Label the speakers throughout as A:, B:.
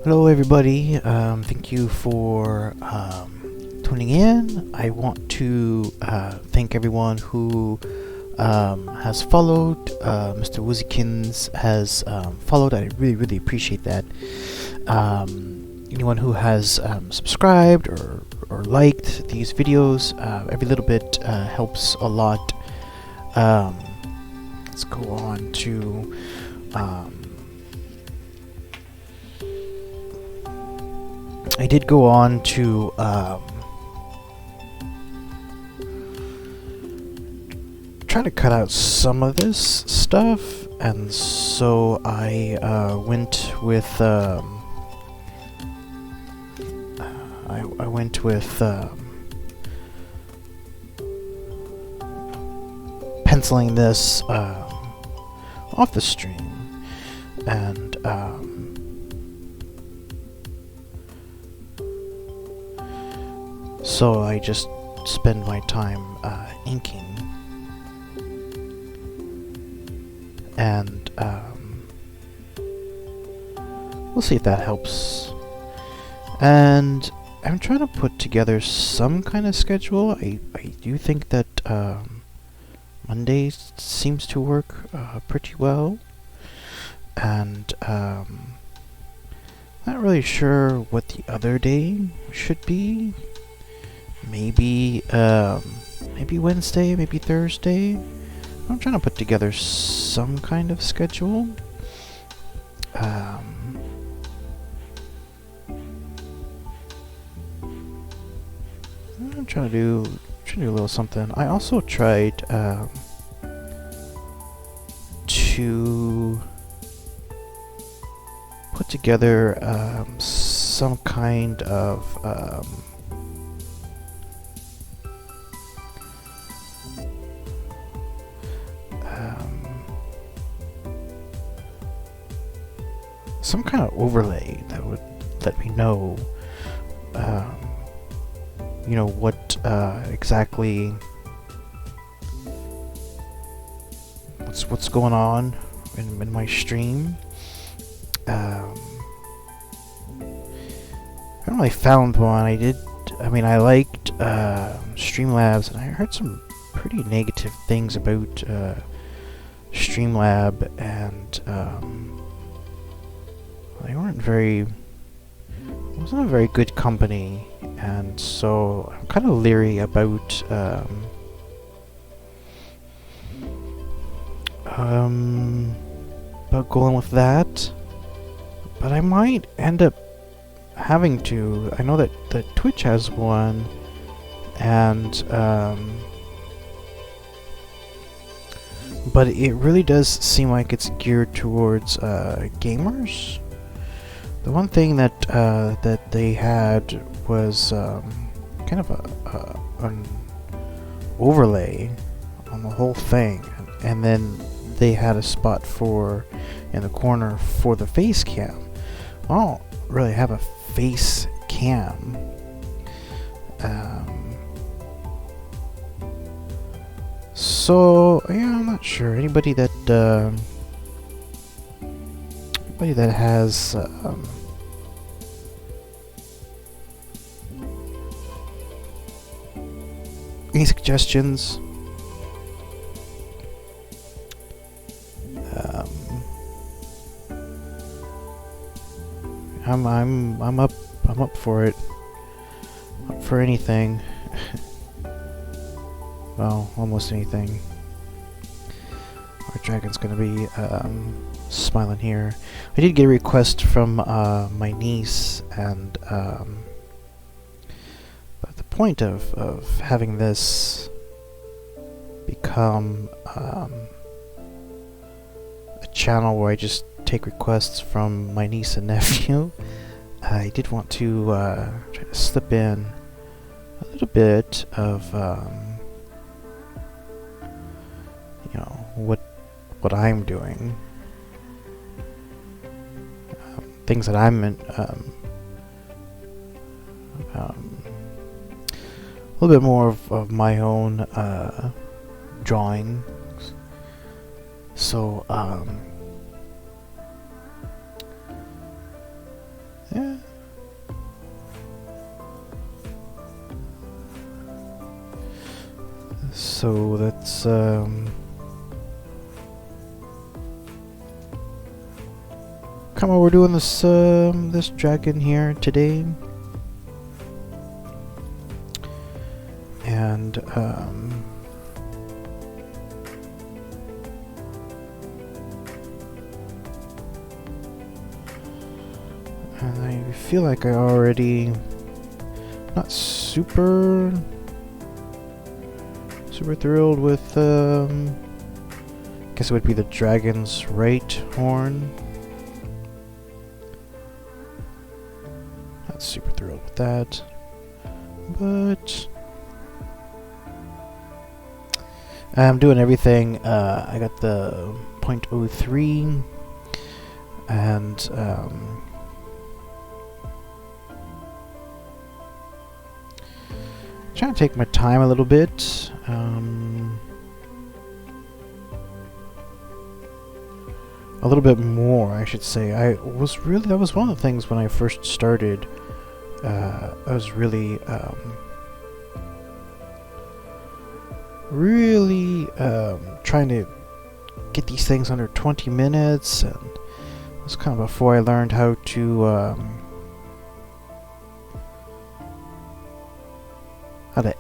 A: Hello, everybody. Thank you for tuning in. I want to thank everyone who has followed. Mr. Woozykins has followed. I really appreciate that. Anyone who has subscribed or liked these videos, every little bit helps a lot. Let's go on to. I did go on to try to cut out some of this stuff, and so I went with penciling this off the stream, and so I just spend my time inking, and we'll see if that helps. And I'm trying to put together some kind of schedule. I do think that Monday seems to work pretty well, and not really sure what the other day should be. Maybe Wednesday, maybe Thursday. I'm trying to put together some kind of schedule. I'm trying to do a little something. I also tried to put together some kind of overlay that would let me know, what exactly what's going on in my stream. I haven't really found one. I liked Streamlabs, and I heard some pretty negative things about Streamlab, and they wasn't a very good company, and so I'm kind of leery about going with that. But I might end up having to. I know that Twitch has one, and but it really does seem like it's geared towards gamers. The one thing that they had was kind of an overlay on the whole thing, and then they had a spot in the corner for the face cam. I don't really have a face cam. So yeah, I'm not sure. Anybody that has any suggestions? I'm up for it. Up for anything. Well, almost anything. Our dragon's gonna be smiling here. I did get a request from my niece, and but the point of having this become a channel where I just take requests from my niece and nephew, I did want to try to slip in a little bit of what I'm doing, things that I'm in, a little bit more of my own drawings. So yeah, So let's come on, we're doing this this dragon here today. And I feel like I already not super thrilled with guess it would be the dragon's right horn. Not super thrilled with that, but I'm doing everything. I got the 0.03 and trying to take my time a little bit. A little bit more, I should say. That was one of the things when I first started. I was really trying to get these things under 20 minutes, and it was kind of before I learned how to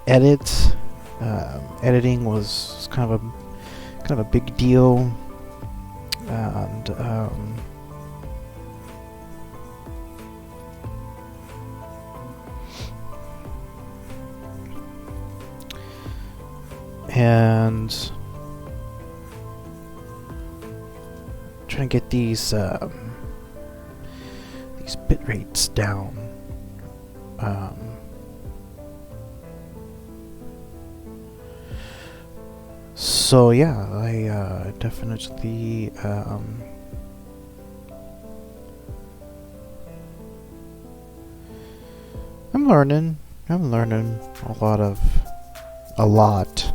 A: edit. Editing was kind of a big deal, and trying to get these bit rates down. So yeah, I definitely I'm learning a lot.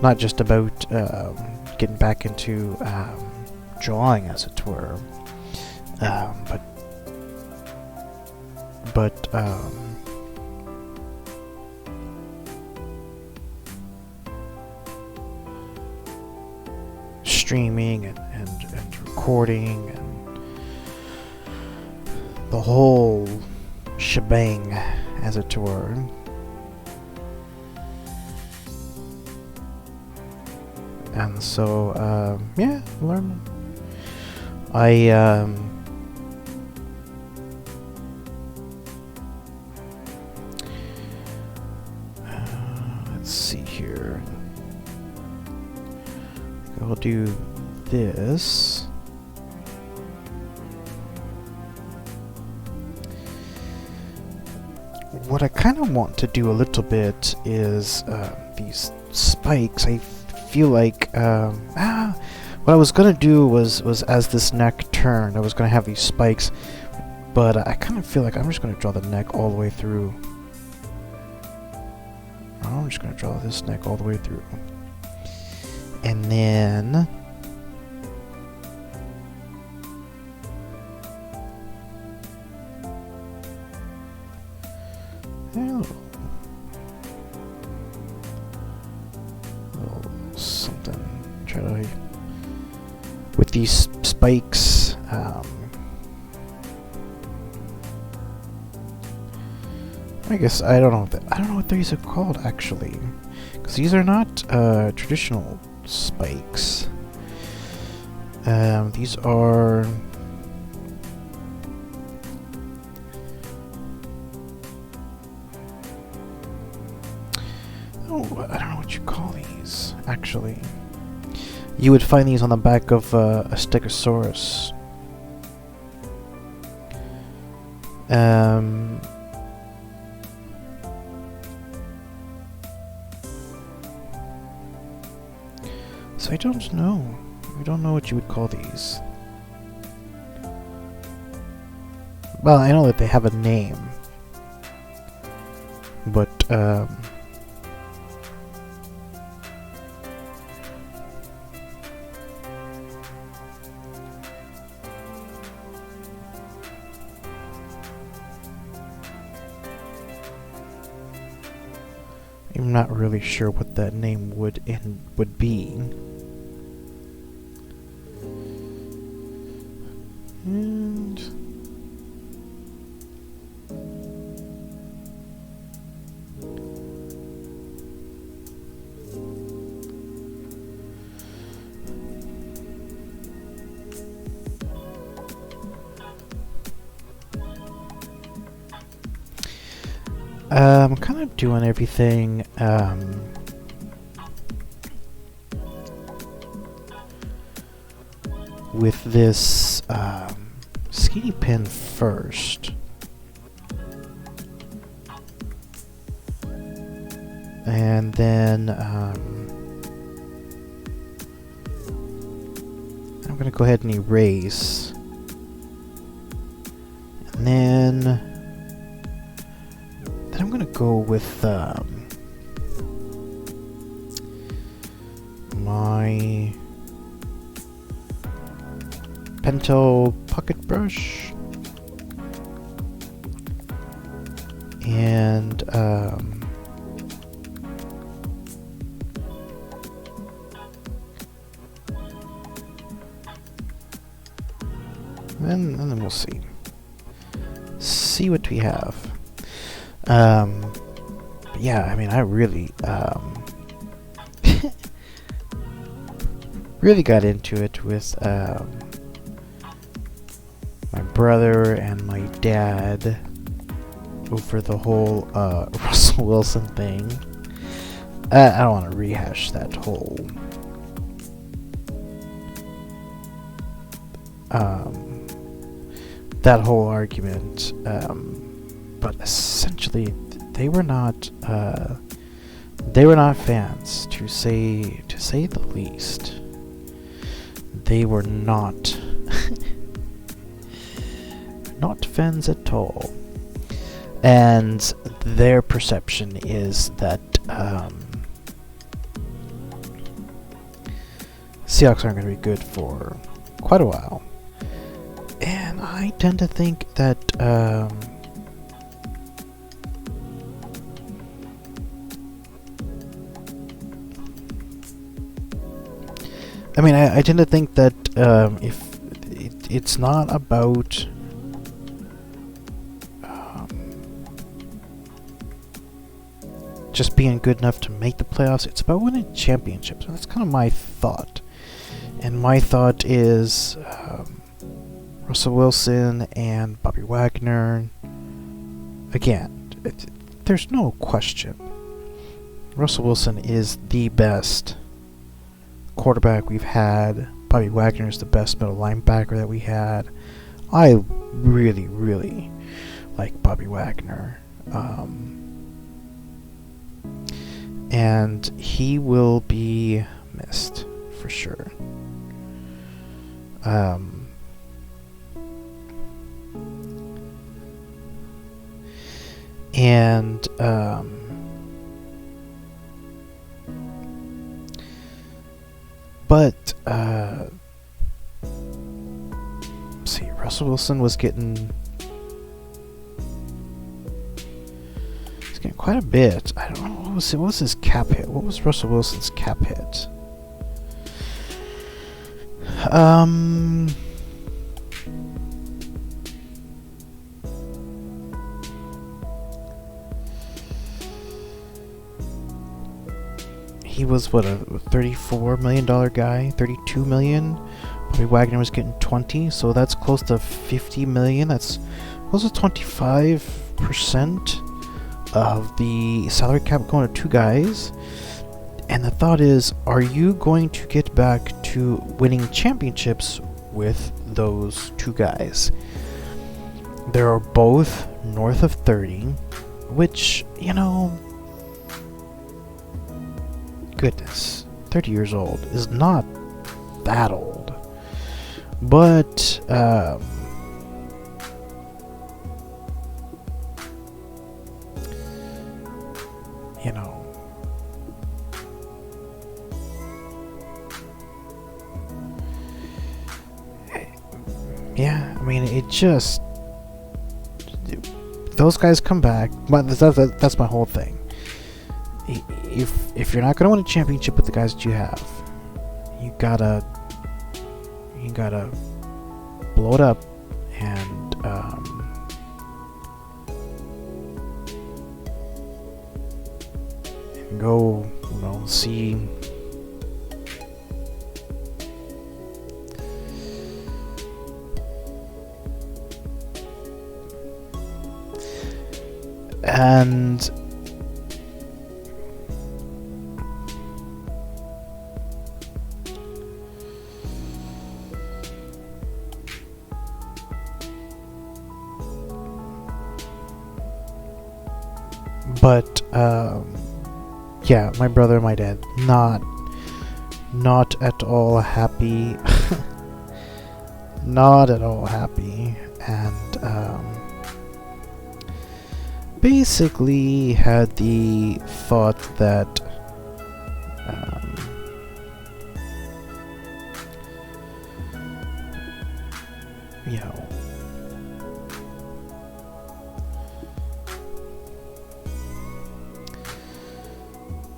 A: Not just about getting back into drawing, as it were, but streaming and recording and the whole shebang, as it were. And so, yeah, learn. Let's see here. I'll do this. What I kind of want to do a little bit is these spikes. I feel like what I was gonna do was as this neck turned, I was gonna have these spikes, but I kind of feel like I'm just gonna draw the neck all the way through. I'm just gonna draw this neck all the way through, and then something. Try to with these spikes. I guess I don't know what these are called actually, because these are not traditional spikes. These are I don't know what you call these actually. You would find these on the back of a Stegosaurus. So I don't know. I don't know what you would call these. Well, I know that they have a name, but I'm not really sure what that name would be. And I'm kind of doing everything with this skinny pin first. And then I'm going to go ahead and erase. And then I'm going to go with my Pentel pocket brush. And then we'll see what we have. Yeah, I mean, I really really got into it with my brother and my dad over the whole Russell Wilson thing. I don't want to rehash that whole argument, but essentially they were not fans, to say the least. They were not not fans at all, and their perception is that Seahawks aren't going to be good for quite a while. And I tend to think that I mean, I tend to think that if it's not about just being good enough to make the playoffs, it's about winning championships. That's kind of my thought. And my thought is Russell Wilson and Bobby Wagner. Again, there's no question. Russell Wilson is the best quarterback we've had. Bobby Wagner is the best middle linebacker that we had. I really, really like Bobby Wagner. And he will be missed for sure. But see, Russell Wilson was getting quite a bit. I don't know what was his cap hit. What was Russell Wilson's cap hit? He was what, a $34 million guy, $32 million. Bobby Wagner was getting 20, so that's close to $50 million. That's close to 25% of the salary cap going to two guys. And the thought is, are you going to get back to winning championships with those two guys? They are both north of 30, which, you know, goodness, 30 years old is not that old. But, you know, yeah, I mean, it just, those guys come back. That's my whole thing. if you're not gonna win a championship with the guys that you have, you gotta blow it up and go, see. And but yeah, my brother and my dad not at all happy. Not at all happy, and basically had the thought that you know,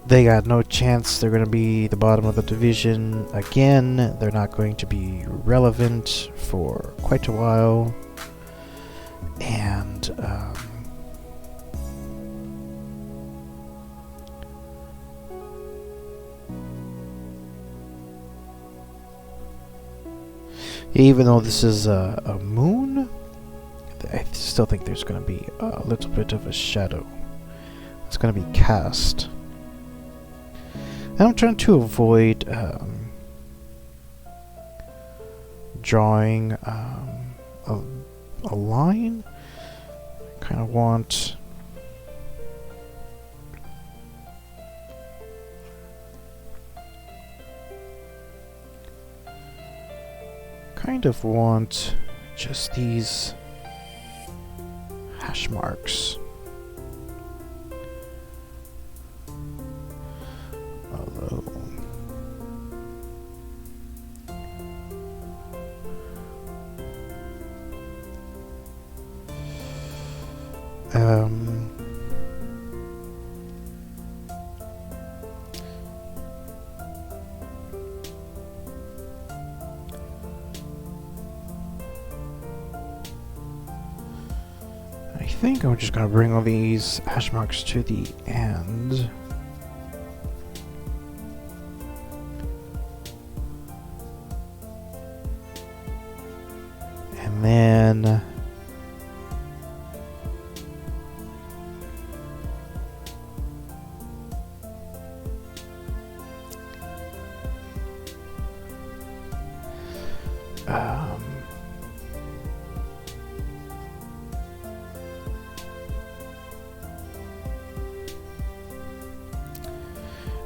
A: they got no chance. They're going to be the bottom of the division again. They're not going to be relevant for quite a while. And even though this is a moon, I still think there's going to be a little bit of a shadow. It's going to be cast. And I'm trying to avoid drawing a line. Kind of want just these hash marks. Although I think I'm just gonna bring all these hash marks to the end. And then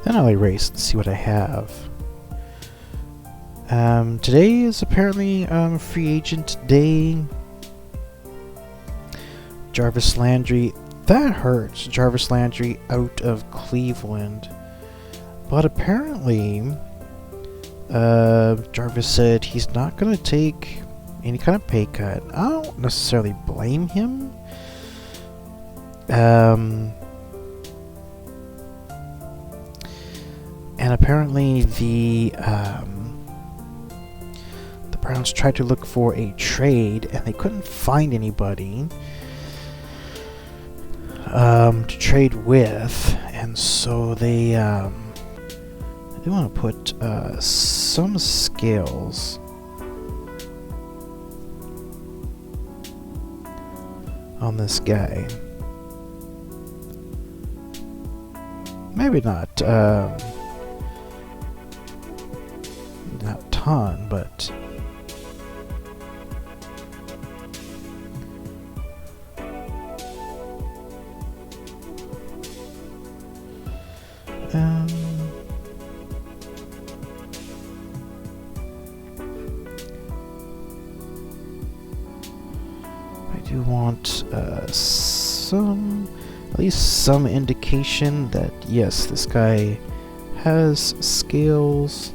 A: then I'll erase and see what I have. Today is apparently free agent day. Jarvis Landry. That hurts. Jarvis Landry out of Cleveland. But apparently, Jarvis said he's not going to take any kind of pay cut. I don't necessarily blame him. And apparently the Browns tried to look for a trade and they couldn't find anybody to trade with, and so they want to put some scales on this guy. Maybe not not a ton, but I do want at least some indication that yes, this guy has scales.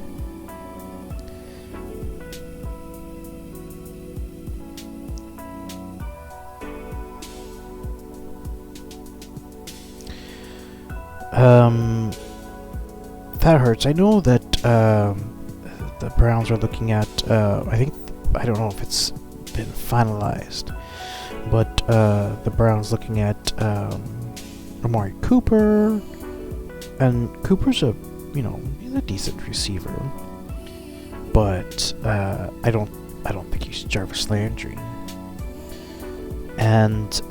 A: that hurts. I know that the Browns are looking at. I don't know if it's been finalized, but the Browns looking at Amari Cooper, and Cooper's he's a decent receiver, but I don't think he's Jarvis Landry, and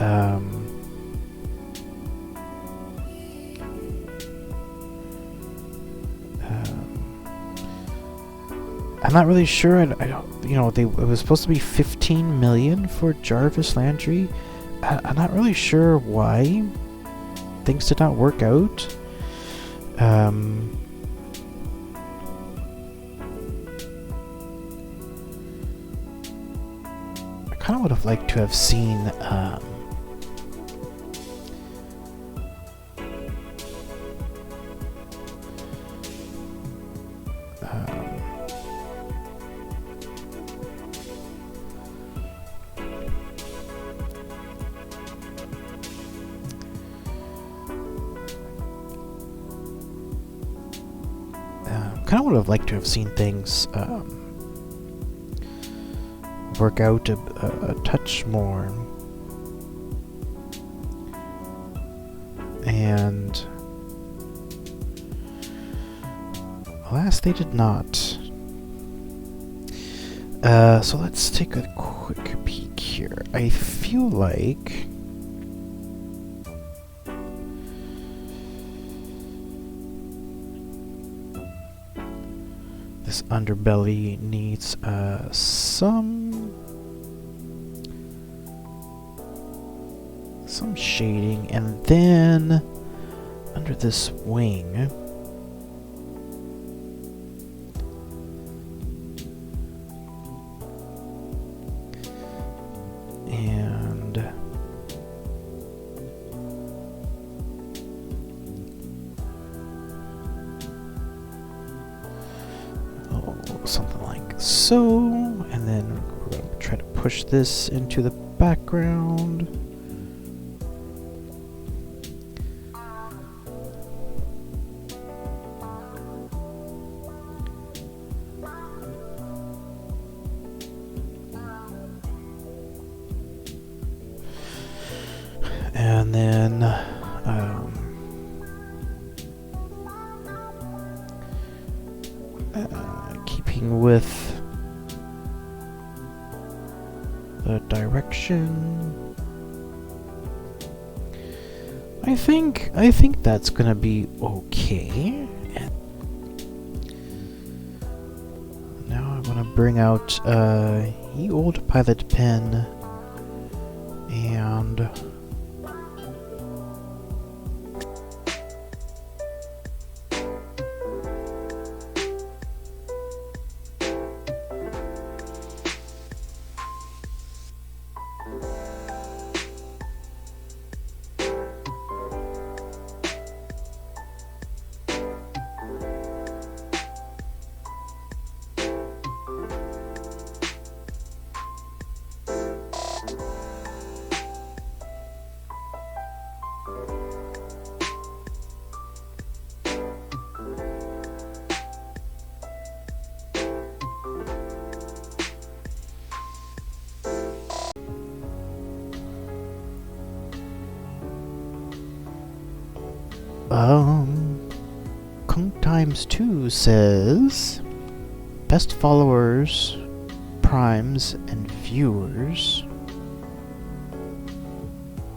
A: I'm not really sure. I don't. It was supposed to be 15 million for Jarvis Landry. I'm not really sure why things did not work out. I kind of would have liked to have seen. Kind of would have liked to have seen things work out a touch more, and alas, they did not. So let's take a quick peek here. I feel like this underbelly needs some shading, and then under this wing and something like so, and then we're going to try to push this into the background. And then keeping with the direction, I think that's gonna be okay. Now I want to bring out ye old pilot pen and Kung Times 2 says best followers, primes, and viewers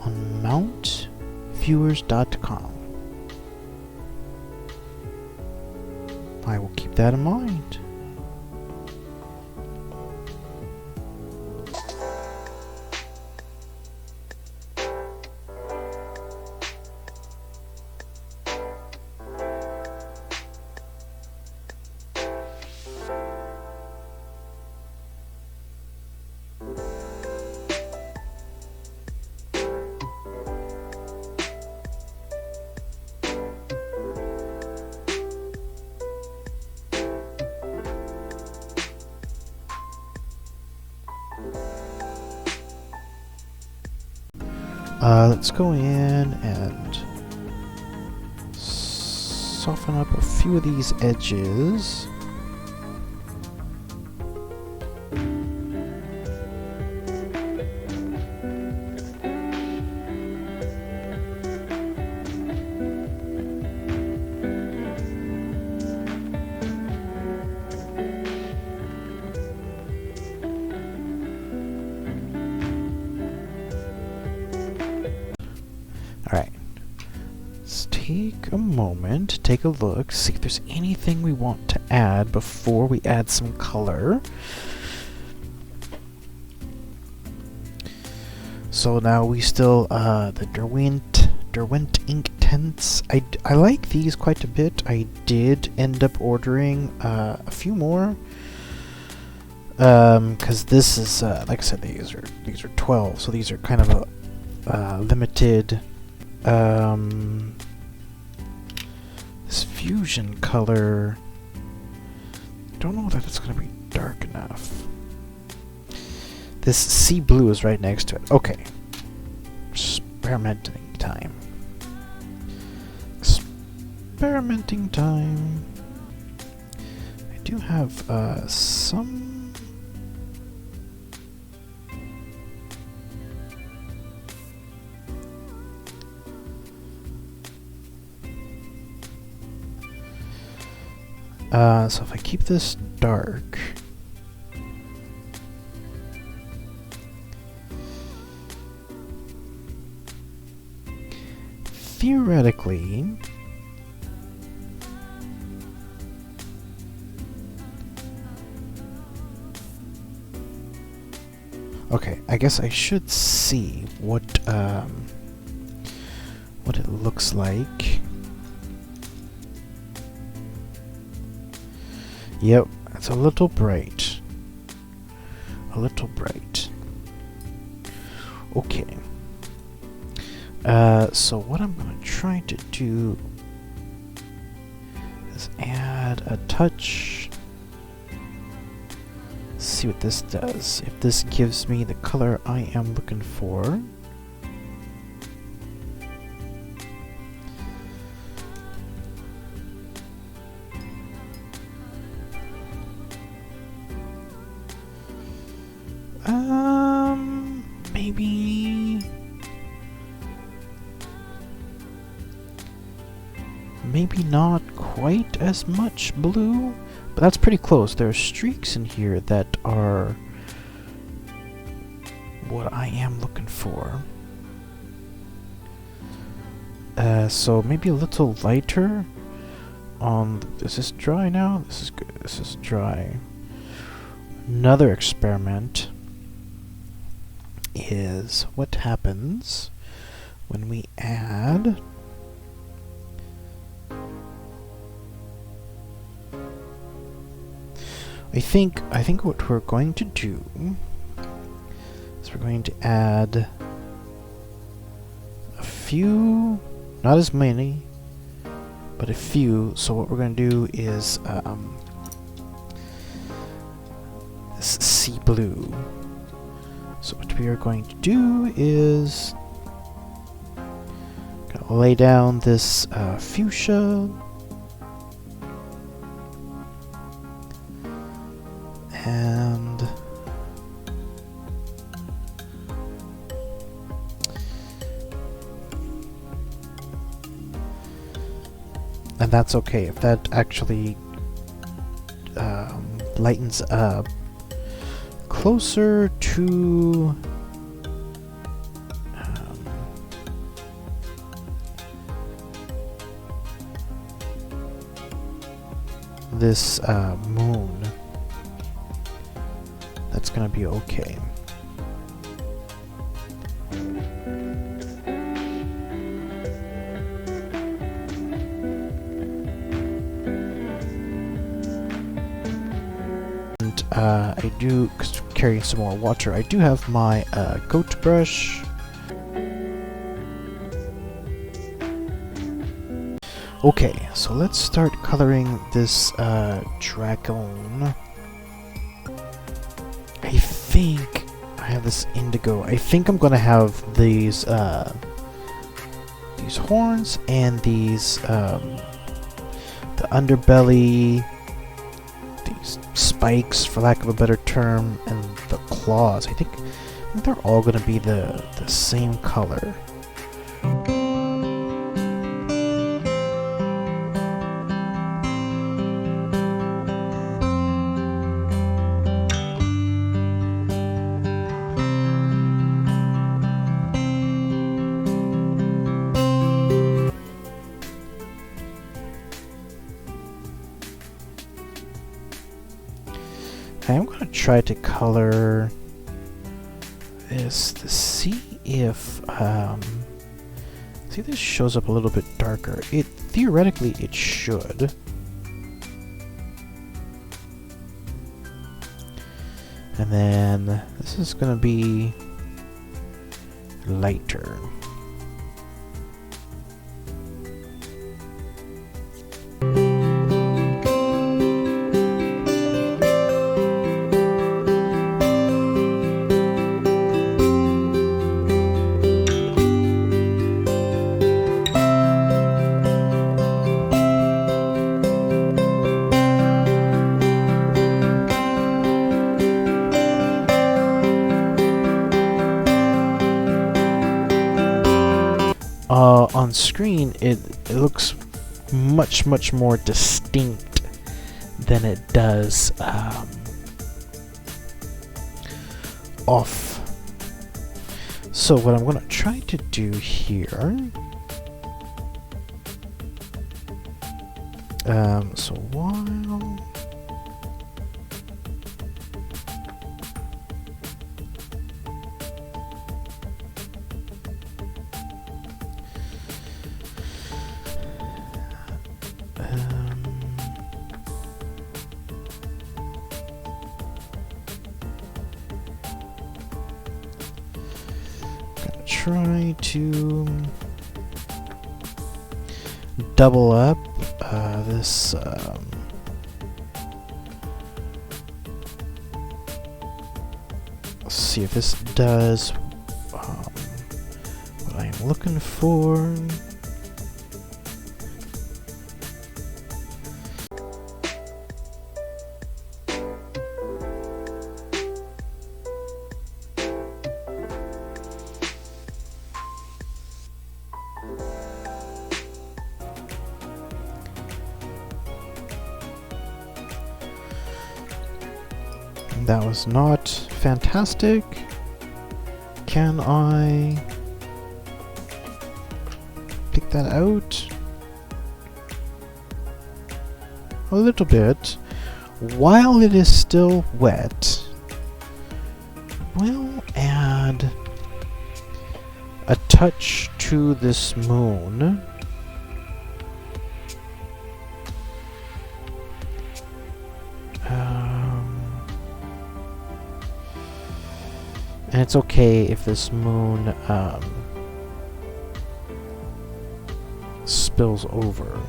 A: on mountviewers.com. I will keep that in mind. Let's go in and soften up a few of these edges. Alright, let's take a moment, take a look, see if there's anything we want to add before we add some color. So now we still, the Derwent ink tints. I like these quite a bit. I did end up ordering a few more. Because this is, like I said, these are 12, so these are kind of a limited. This fusion color, I don't know that it's going to be dark enough. This sea blue is right next to it. Okay. Experimenting time. Experimenting time. I do have some... so if I keep this dark, theoretically, okay, I guess I should see what it looks like. Yep, it's a little bright. A little bright. Okay. So what I'm going to try to do is add a touch. See what this does. If this gives me the color I am looking for. Maybe not quite as much blue, but that's pretty close. There are streaks in here that are what I am looking for. So maybe a little lighter on... Is this dry now? This is good. This is dry. Another experiment is what happens when we add... I think what we're going to do is we're going to add a few, not as many, but a few. So what we're going to do is this sea blue. So what we are going to do is gonna lay down this fuchsia. And that's okay if that actually lightens up closer to this moon. That's gonna be okay. And I do, because carrying some more water, I do have my goat brush. Okay, so let's start coloring this dragon. I think I have this indigo. I think I'm gonna have these horns and these the underbelly, these spikes, for lack of a better term, and the claws. I think they're all going to be the same color. I'm going to try to color this to see if this shows up a little bit darker. Theoretically it should. And then this is going to be lighter. On screen, it looks much more distinct than it does off. So what I'm going to try to do here, so while try to double up this let's see if this does what I'm looking for. That was not fantastic. Can I pick that out? A little bit. While it is still wet, we'll add a touch to this moon. And it's okay if this moon spills over,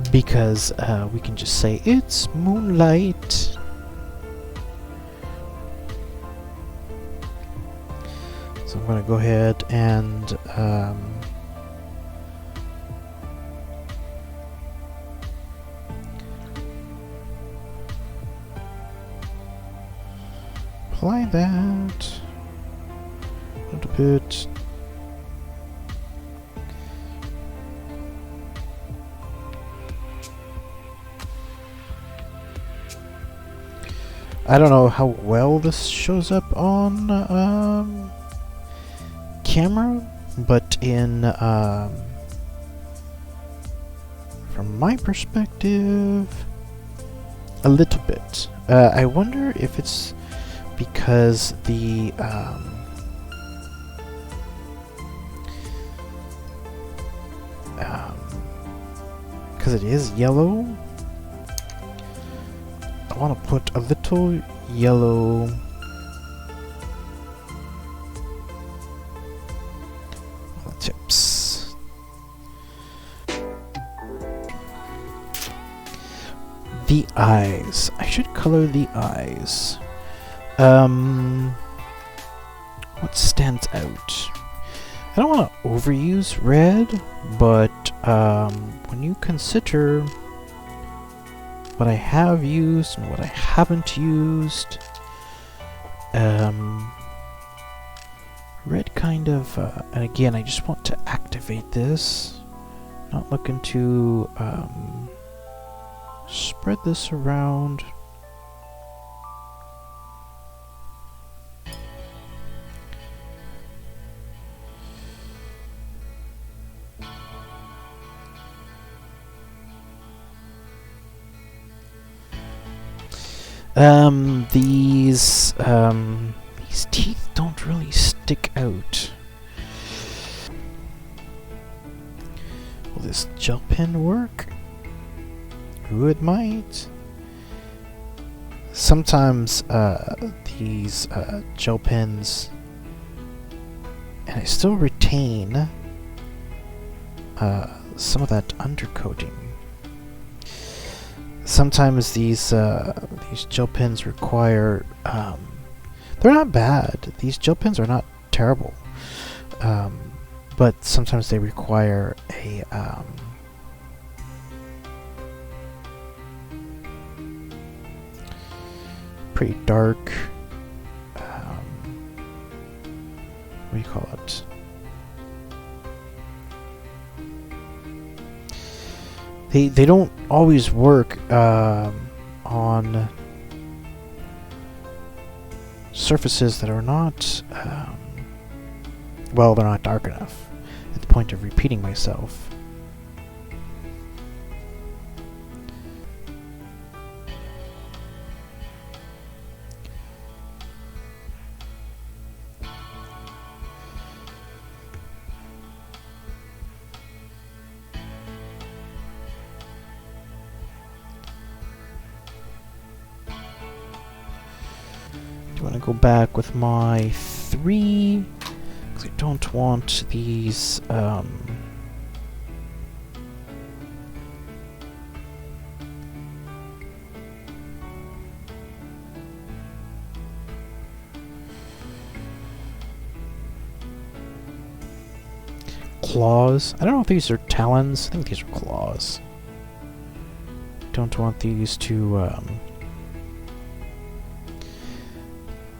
A: because we can just say it's moonlight. So I'm going to go ahead and apply that a little bit. I don't know how well this shows up on camera, but in from my perspective, a little bit. I wonder if it's because the because it is yellow. I want to put a little yellow tips. The eyes. I should color the eyes. What stands out? I don't want to overuse red, but when you consider what I have used and what I haven't used, red kind of, and again, I just want to activate this, not looking to spread this around. These teeth don't really stick out. Will this gel pen work? Ooh, it might. Sometimes these gel pens, and I still retain some of that undercoating. Sometimes these gel pens require, they're not bad. These gel pens are not terrible, but sometimes they require a pretty dark, what do you call it? They don't always work on surfaces that are not, well, they're not dark enough, at the point of repeating myself. I want to go back with my 3, because I don't want these, claws. I don't know if these are talons. I think these are claws. Don't want these to,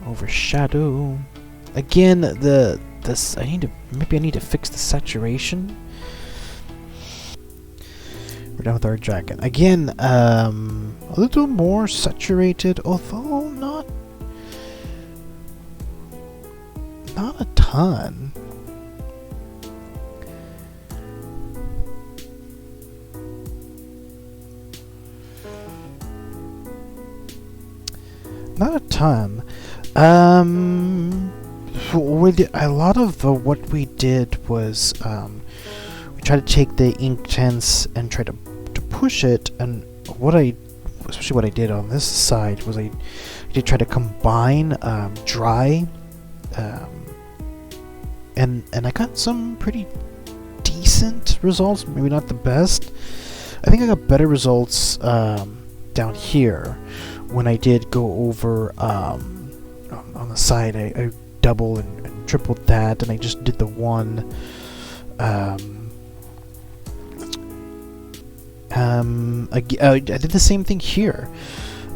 A: overshadow. Again, this I need to fix the saturation. We're done with our dragon. Again, a little more saturated, although not a ton. Not a ton. With a lot of what we did was we tried to take the Inktense and try to push it, and especially what I did on this side was I did try to combine dry, and I got some pretty decent results. Maybe not the best. I think I got better results down here when I did go over on the side. I doubled and tripled that, and I just did the one. I did the same thing here.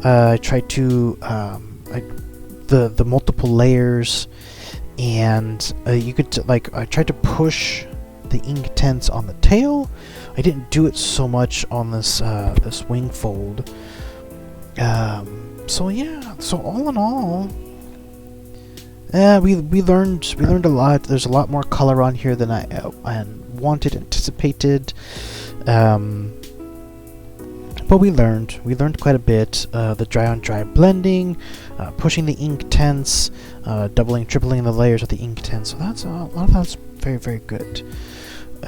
A: I tried to the multiple layers, and you could I tried to push the Inktense on the tail. I didn't do it so much on this this wing fold. So yeah. So all in all, we learned a lot. There's a lot more color on here than I anticipated. But we learned quite a bit. The dry on dry blending, pushing the Inktense, doubling, tripling the layers of the Inktense. So that's a lot of that's very, very good.